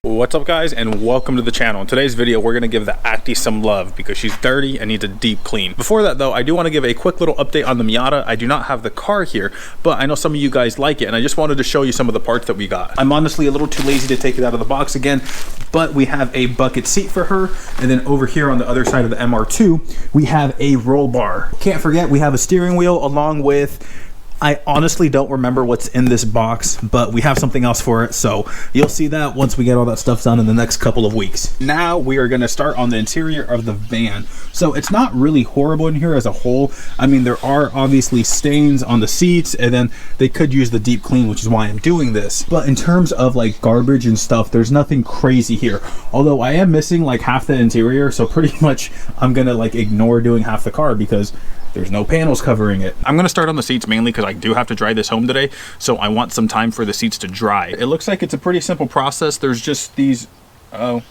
What's up guys, and welcome to the channel. In today's video we're going to give the Acty some love because she's dirty and needs a deep clean. Before that though, I do want to give a quick little update on the Miata. I do not have the car here, but I know some of you guys like it and I just wanted to show you some of the parts that we got. I'm honestly a little too lazy to take it out of the box again, but we have a bucket seat for her, and then over here on the other side of the MR2 we have a roll bar. Can't forget we have a steering wheel along with, I honestly don't remember what's in this box, but we have something else for it, so you'll see that once we get all that stuff done in the next couple of weeks. Now we are going to start on the interior of the van. So it's not really horrible in here as a whole. I mean, there are obviously stains on the seats, and then they could use the deep clean, which is why I'm doing this. But in terms of like garbage and stuff, there's nothing crazy here. Although I am missing like half the interior, so pretty much I'm going to like ignore doing half the car because there's no panels covering it. I'm gonna start on the seats mainly because I do have to drive this home today, so I want some time for the seats to dry. It looks like it's a pretty simple process. There's just these, for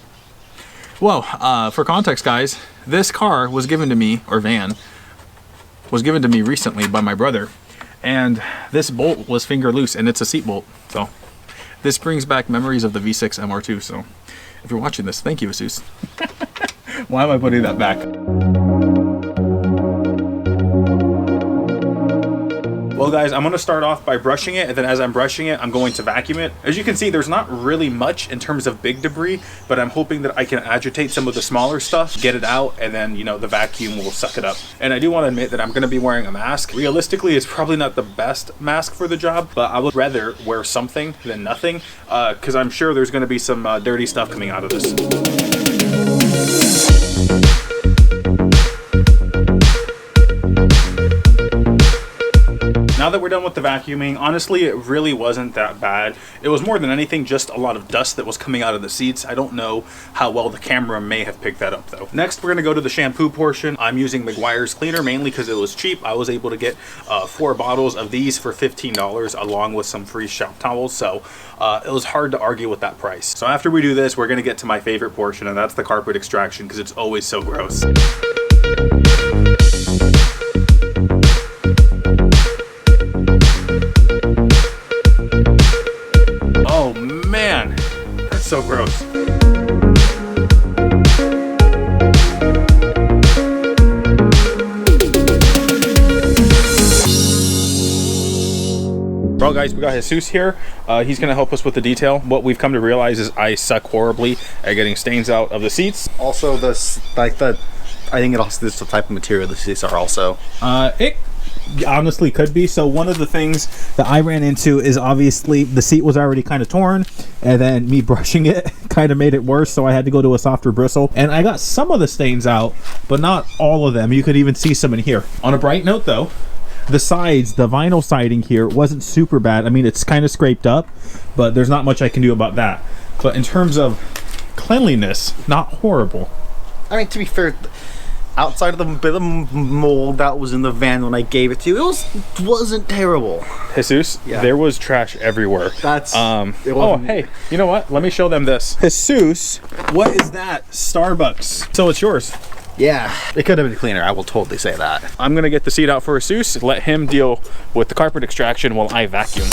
context guys, this car was given to me, or van, was given to me recently by my brother, and this bolt was finger loose and it's a seat bolt. So this brings back memories of the V6 MR2, so if you're watching this, thank you, Asus. Why am I putting that back? Well guys, I'm going to start off by brushing it, and then as I'm brushing it, I'm going to vacuum it. As you can see, there's not really much in terms of big debris, but I'm hoping that I can agitate some of the smaller stuff, get it out, and then, you know, the vacuum will suck it up. And I do want to admit that I'm going to be wearing a mask. Realistically, it's probably not the best mask for the job, but I would rather wear something than nothing, because I'm sure there's going to be some dirty stuff coming out of this. Now that we're done with the vacuuming, honestly, it really wasn't that bad. It was more than anything just a lot of dust that was coming out of the seats. I don't know how well the camera may have picked that up though. Next, we're gonna go to the shampoo portion. I'm using McGuire's cleaner mainly because it was cheap. I was able to get 4 bottles of these for $15 along with some free shop towels. So it was hard to argue with that price. So after we do this, we're gonna get to my favorite portion, and that's the carpet extraction because it's always so gross. So gross. Well guys, we got Jesus here. He's gonna help us with the detail. What we've come to realize is I suck horribly at getting stains out of the seats. Also, this I think it also this the type of material the seats are also. It honestly could be. So one of the things that I ran into is obviously the seat was already kind of torn, and then me brushing it kind of made it worse, so I had to go to a softer bristle, and I got some of the stains out, but not all of them. You could even see some in here. On a bright note though, the sides, the vinyl siding here wasn't super bad. I mean, it's kind of scraped up, but there's not much I can do about that. But in terms of cleanliness, not horrible. I mean, to be fair, outside of the bit of mold that was in the van when I gave it to you, it wasn't terrible. Jesus, yeah. There was trash everywhere. That's oh hey, you know what? Let me show them this. Jesus, what is that? Starbucks. So it's yours. Yeah, it could have been cleaner. I will totally say that. I'm gonna get the seat out for Jesus, let him deal with the carpet extraction while I vacuum.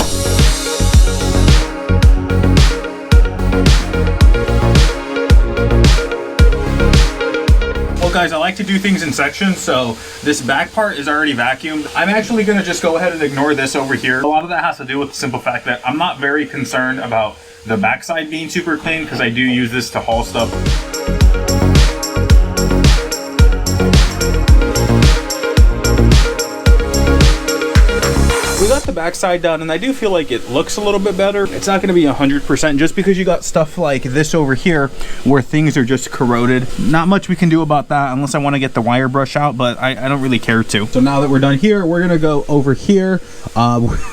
Well guys, I like to do things in sections, so this back part is already vacuumed. I'm actually gonna just go ahead and ignore this over here. A lot of that has to do with the simple fact that I'm not very concerned about the backside being super clean because I do use this to haul stuff. We got the backside done, and I do feel like it looks a little bit better. It's not going to be 100% just because you got stuff like this over here where things are just corroded. Not much we can do about that unless I want to get the wire brush out, but I don't really care to. So now that we're done here, we're going to go over here,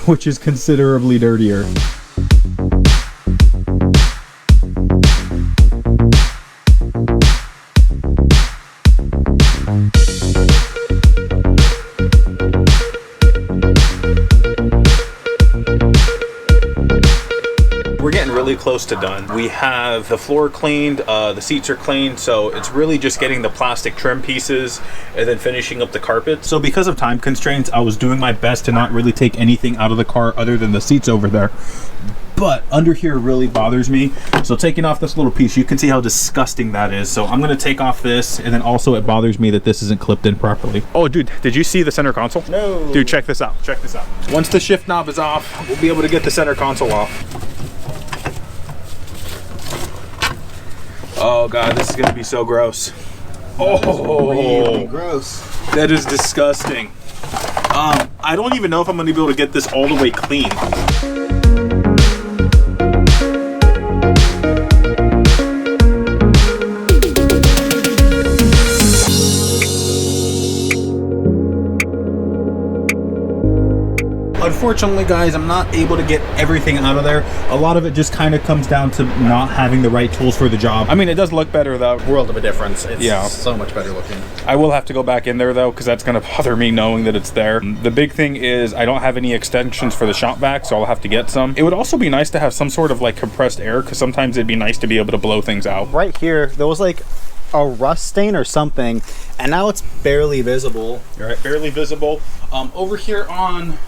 which is considerably dirtier. close to done. We have the floor cleaned, the seats are cleaned, so it's really just getting the plastic trim pieces and then finishing up the carpet. So because of time constraints, I was doing my best to not really take anything out of the car other than the seats over there. But under here really bothers me. So taking off this little piece, you can see how disgusting that is. So I'm gonna take off this, and then also it bothers me that this isn't clipped in properly. Oh dude, did you see the center console? No. Dude, check this out, check this out. Once the shift knob is off, we'll be able to get the center console off. Oh God, this is gonna be so gross. Oh, really gross. That is disgusting. I don't even know if I'm gonna be able to get this all the way clean. Unfortunately, guys, I'm not able to get everything out of there. A lot of it just kind of comes down to not having the right tools for the job. I mean, it does look better though. World of a difference. It's yeah, so much better looking. I will have to go back in there though, because that's going to bother me knowing that it's there. The big thing is I don't have any extensions for the shop vac, so I'll have to get some. It would also be nice to have some sort of like compressed air, because sometimes it'd be nice to be able to blow things out. Right here, there was like a rust stain or something, and now it's barely visible. All right, barely visible. Over here on,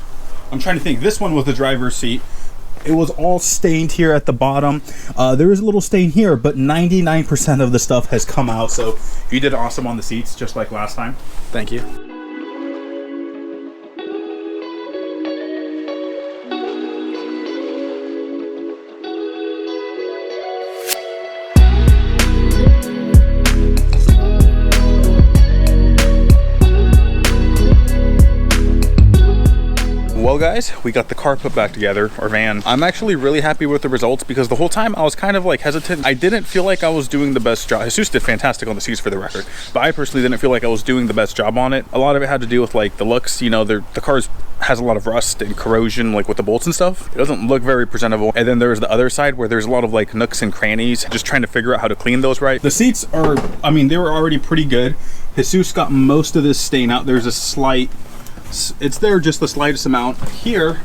I'm trying to think, this one was the driver's seat. It was all stained here at the bottom. There is a little stain here, but 99% of the stuff has come out. So you did awesome on the seats, just like last time. Thank you. Well guys, we got the car put back together, our van. I'm actually really happy with the results, because the whole time I was kind of like hesitant. I didn't feel like I was doing the best job. Jesus did fantastic on the seats for the record, but I personally didn't feel like I was doing the best job on it. A lot of it had to do with like the looks, you know, the car has a lot of rust and corrosion, like with the bolts and stuff. It doesn't look very presentable. And then there's the other side where there's a lot of like nooks and crannies, just trying to figure out how to clean those right. The seats are, I mean, they were already pretty good. Jesus got most of this stain out. There's a slight, it's there just the slightest amount. Here,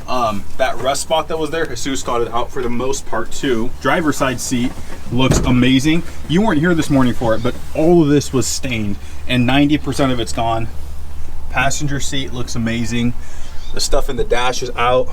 that rust spot that was there, Jesus got it out for the most part too. Driver's side seat looks amazing. You weren't here this morning for it, but all of this was stained and 90% of it's gone. Passenger seat looks amazing. The stuff in the dash is out.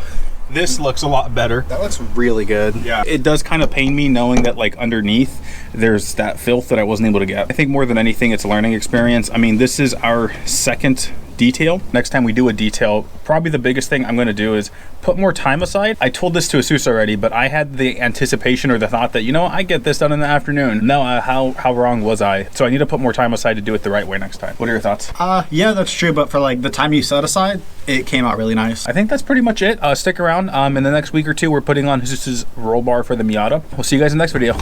This looks a lot better. That looks really good. Yeah, it does kind of pain me knowing that like underneath there's that filth that I wasn't able to get. I think more than anything it's a learning experience. I mean, this is our second detail. Next time we do a detail, probably the biggest thing I'm going to do is put more time aside. I told this to Jesus already, but I had the anticipation or the thought that, you know, I get this done in the afternoon. No, how wrong was I? So I need to put more time aside to do it the right way next time. What are your thoughts? Yeah, that's true, but for like the time you set aside, it came out really nice. I think that's pretty much it. Stick around. In the next week or two, we're putting on Jesus's roll bar for the Miata. We'll see you guys in the next video.